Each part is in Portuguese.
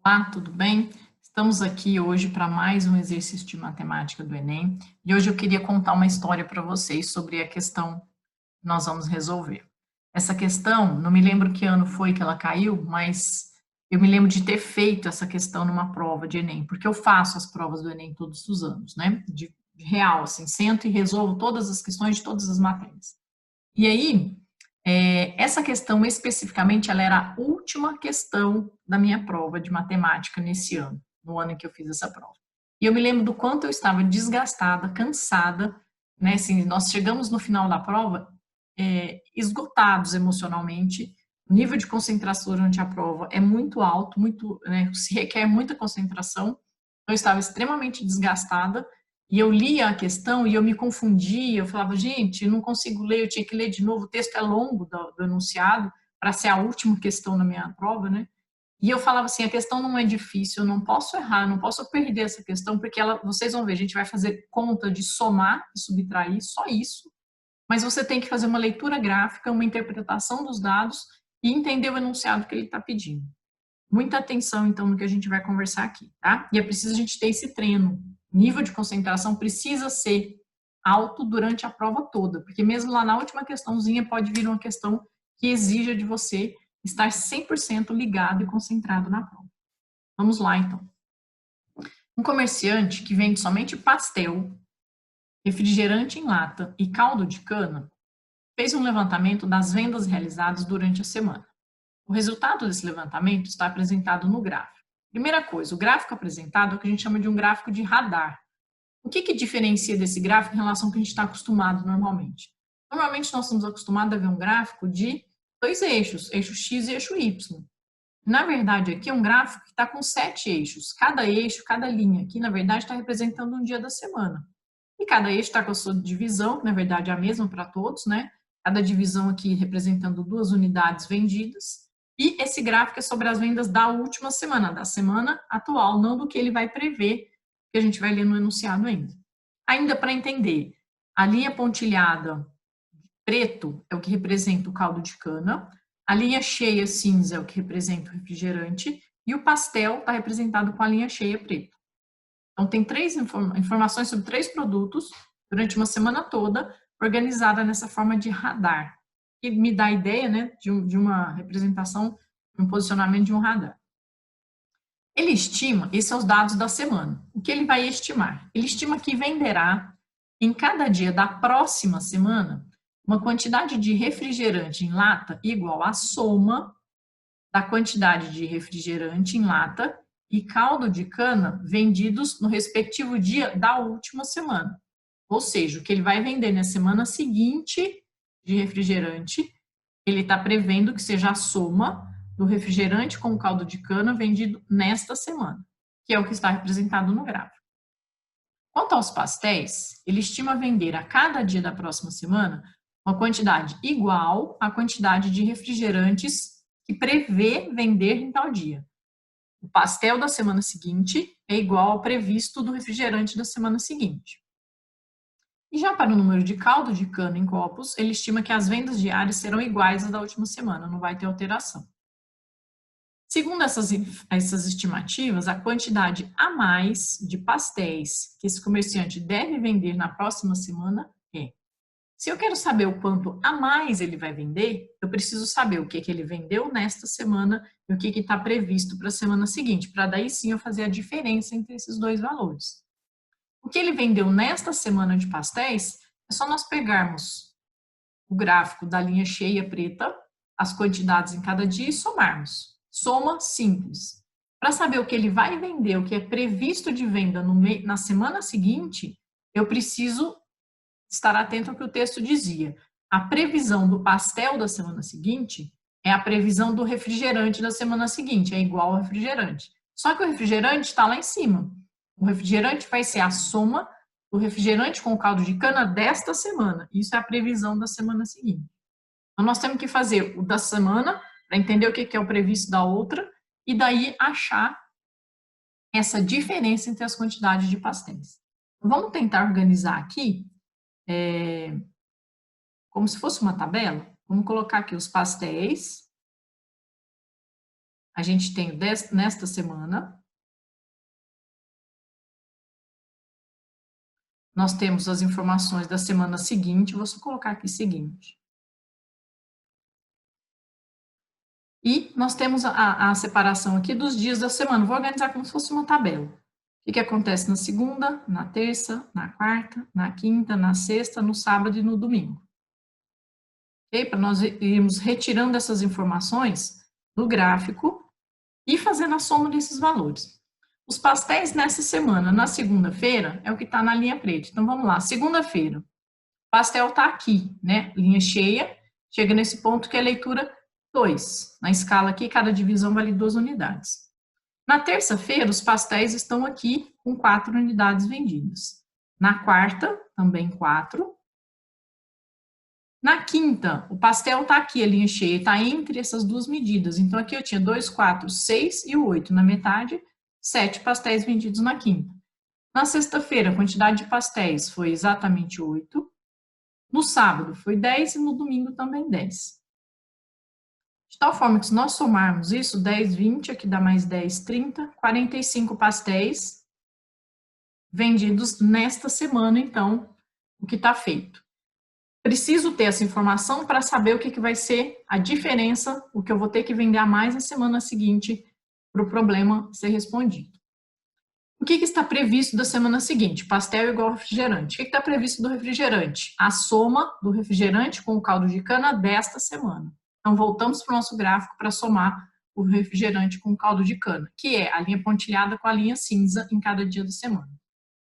Olá, tudo bem? Estamos aqui hoje para mais um exercício de matemática do Enem e hoje eu queria contar uma história para vocês sobre a questão que nós vamos resolver. Essa questão, não me lembro que ano foi que ela caiu, mas eu me lembro de ter feito essa questão numa prova de Enem, porque eu faço as provas do Enem todos os anos, né? De real, assim, sento e resolvo todas as questões de todas as matérias. E aí, essa questão especificamente, ela era a última questão da minha prova de matemática nesse ano, no ano em que eu fiz essa prova. E eu me lembro do quanto eu estava desgastada, cansada, né? Assim, nós chegamos no final da prova esgotados emocionalmente, o nível de concentração durante a prova é muito alto, muito, né, se requer muita concentração, eu estava extremamente desgastada, e eu lia a questão e eu me confundia, eu falava, gente, eu não consigo ler, eu tinha que ler de novo, o texto é longo do enunciado, para ser a última questão na minha prova, né? E eu falava assim, a questão não é difícil, eu não posso errar, não posso perder essa questão, porque ela, vocês vão ver, a gente vai fazer conta de somar e subtrair, só isso, mas você tem que fazer uma leitura gráfica, uma interpretação dos dados e entender o enunciado que ele está pedindo. Muita atenção, então, no que a gente vai conversar aqui, tá? E é preciso a gente ter esse treino. O nível de concentração precisa ser alto durante a prova toda, porque mesmo lá na última questãozinha pode vir uma questão que exija de você estar 100% ligado e concentrado na prova. Vamos lá, então. Um comerciante que vende somente pastel, refrigerante em lata e caldo de cana fez um levantamento das vendas realizadas durante a semana. O resultado desse levantamento está apresentado no gráfico. Primeira coisa, o gráfico apresentado é o que a gente chama de um gráfico de radar. O que diferencia desse gráfico em relação ao que a gente está acostumado normalmente? Normalmente nós estamos acostumados a ver um gráfico de dois eixos, eixo X e eixo Y. Na verdade, aqui é um gráfico que está com 7 eixos. Cada eixo, cada linha aqui, na verdade, está representando um dia da semana. E cada eixo está com a sua divisão, que na verdade é a mesma para todos, né? Cada divisão aqui representando 2 unidades vendidas. E esse gráfico é sobre as vendas da última semana, da semana atual, não do que ele vai prever, que a gente vai ler no enunciado ainda. Ainda para entender, a linha pontilhada preto é o que representa o caldo de cana, a linha cheia cinza é o que representa o refrigerante, e o pastel está representado com a linha cheia preto. Então, tem informações sobre 3 produtos durante uma semana toda, organizada nessa forma de radar, que me dá a ideia, né, de uma representação, de um posicionamento de um radar. Ele estima, esses são os dados da semana. O que ele vai estimar? Ele estima que venderá, em cada dia da próxima semana, uma quantidade de refrigerante em lata igual à soma da quantidade de refrigerante em lata e caldo de cana vendidos no respectivo dia da última semana. Ou seja, o que ele vai vender na semana seguinte de refrigerante, ele está prevendo que seja a soma do refrigerante com caldo de cana vendido nesta semana, que é o que está representado no gráfico. Quanto aos pastéis, ele estima vender a cada dia da próxima semana uma quantidade igual à quantidade de refrigerantes que prevê vender em tal dia. O pastel da semana seguinte é igual ao previsto do refrigerante da semana seguinte. E já para o número de caldo de cana em copos, ele estima que as vendas diárias serão iguais às da última semana, não vai ter alteração. Segundo essas estimativas, a quantidade a mais de pastéis que esse comerciante deve vender na próxima semana é. Se eu quero saber o quanto a mais ele vai vender, eu preciso saber o que ele vendeu nesta semana e o que está previsto para a semana seguinte, para daí sim eu fazer a diferença entre esses dois valores. O que ele vendeu nesta semana de pastéis é só nós pegarmos o gráfico da linha cheia preta, as quantidades em cada dia e somarmos. Soma simples. Para saber o que ele vai vender, o que é previsto de venda na semana seguinte, eu preciso estar atento ao que o texto dizia. A previsão do pastel da semana seguinte é a previsão do refrigerante da semana seguinte, é igual ao refrigerante. Só que o refrigerante está lá em cima. O refrigerante vai ser a soma do refrigerante com caldo de cana desta semana. Isso é a previsão da semana seguinte. Então, nós temos que fazer o da semana, para entender o que é o previsto da outra, e daí achar essa diferença entre as quantidades de pastéis. Vamos tentar organizar aqui, como se fosse uma tabela. Vamos colocar aqui os pastéis, a gente tem nesta semana, nós temos as informações da semana seguinte, vou só colocar aqui seguinte. E nós temos a separação aqui dos dias da semana, vou organizar como se fosse uma tabela. O que acontece na segunda, na terça, na quarta, na quinta, na sexta, no sábado e no domingo. Okay? Para nós irmos retirando essas informações do gráfico e fazendo a soma desses valores. Os pastéis nessa semana, na segunda-feira, é o que está na linha preta. Então, vamos lá. Segunda-feira, o pastel está aqui, né? Linha cheia, chega nesse ponto que é leitura 2. Na escala aqui, cada divisão vale 2 unidades. Na terça-feira, os pastéis estão aqui com 4 unidades vendidas. Na quarta, também 4. Na quinta, o pastel está aqui, a linha cheia, está entre essas duas medidas. Então, aqui eu tinha 2, 4, 6 e 8. Na metade, 7 pastéis vendidos na quinta. Na sexta-feira, a quantidade de pastéis foi exatamente 8. No sábado, foi 10 e no domingo também 10. De tal forma que se nós somarmos isso, 10, 20, aqui dá mais 10, 30, 45 pastéis vendidos nesta semana, então, o que está feito. Preciso ter essa informação para saber o que vai ser a diferença, o que eu vou ter que vender a mais na semana seguinte para o problema ser respondido. O que está previsto da semana seguinte? Pastel igual refrigerante. O que está previsto do refrigerante? A soma do refrigerante com o caldo de cana desta semana. Então, voltamos para o nosso gráfico para somar o refrigerante com o caldo de cana, que é a linha pontilhada com a linha cinza em cada dia da semana.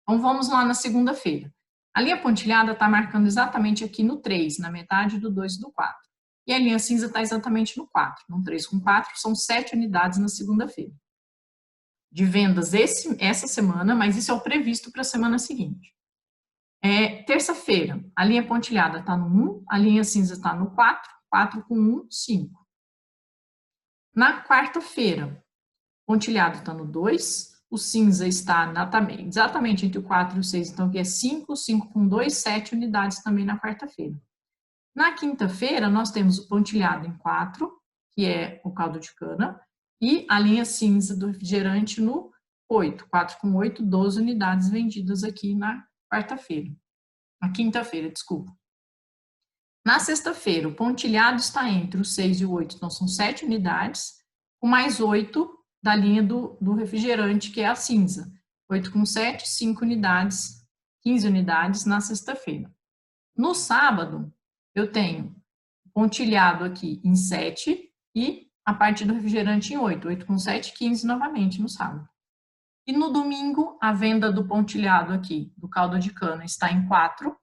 Então, vamos lá na segunda-feira. A linha pontilhada está marcando exatamente aqui no 3, na metade do 2 e do 4. E a linha cinza está exatamente no 4. No 3 com 4, são 7 unidades na segunda-feira. De vendas essa semana, mas isso é o previsto para a semana seguinte. Terça-feira, a linha pontilhada está no 1, a linha cinza está no 4, 4 com 1, 5. Na quarta-feira, pontilhado está no 2, o cinza está exatamente entre o 4 e o 6, então aqui é 5, 5 com 2, 7 unidades também na quarta-feira. Na quinta-feira, nós temos o pontilhado em 4, que é o caldo de cana, e a linha cinza do refrigerante no 8, 4 com 8, 12 unidades vendidas aqui na quarta-feira. Na quinta-feira, desculpa. Na sexta-feira, o pontilhado está entre o 6 e o 8, então são 7 unidades, com mais 8 da linha do refrigerante, que é a cinza. 8 com 7, 5 unidades, 15 unidades na sexta-feira. No sábado, eu tenho pontilhado aqui em 7 e a parte do refrigerante em 8. 8 com 7, 15 novamente no sábado. E no domingo, a venda do pontilhado aqui, do caldo de cana, está em 4.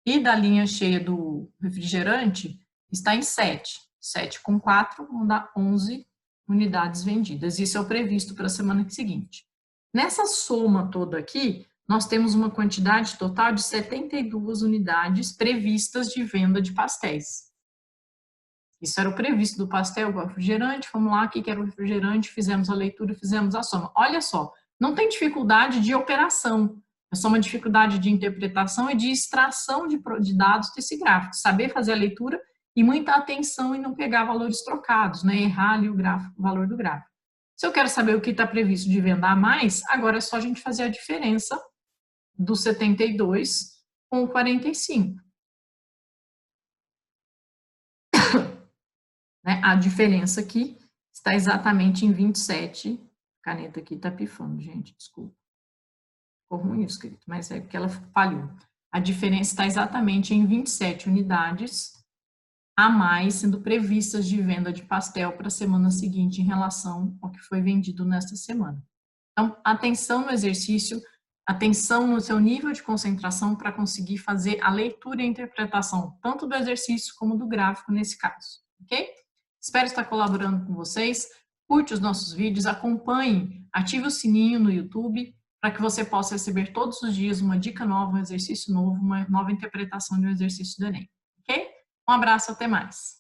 E da linha cheia do refrigerante, está em 7. 7 com 4, vão dar 11 unidades vendidas. Isso é o previsto para a semana seguinte. Nessa soma toda aqui, nós temos uma quantidade total de 72 unidades previstas de venda de pastéis. Isso era o previsto do pastel com refrigerante. Vamos lá, aqui que era o refrigerante, fizemos a leitura, fizemos a soma. Olha só, não tem dificuldade de operação. É só uma dificuldade de interpretação e de extração de dados desse gráfico. Saber fazer a leitura e muita atenção em não pegar valores trocados, né? Errar ali o valor do gráfico. Se eu quero saber o que está previsto de venda a mais, agora é só a gente fazer a diferença do 72 com o 45. Né? A diferença aqui está exatamente em 27. A caneta aqui está pifando, gente, desculpa. Ficou ruim escrito, mas é porque ela falhou. A diferença está exatamente em 27 unidades a mais sendo previstas de venda de pastel para a semana seguinte em relação ao que foi vendido nesta semana. Então, atenção no exercício, atenção no seu nível de concentração para conseguir fazer a leitura e a interpretação tanto do exercício como do gráfico nesse caso, ok? Espero estar colaborando com vocês. Curte os nossos vídeos, acompanhe, ative o sininho no YouTube para que você possa receber todos os dias uma dica nova, um exercício novo, uma nova interpretação de um exercício do Enem, ok? Um abraço, até mais!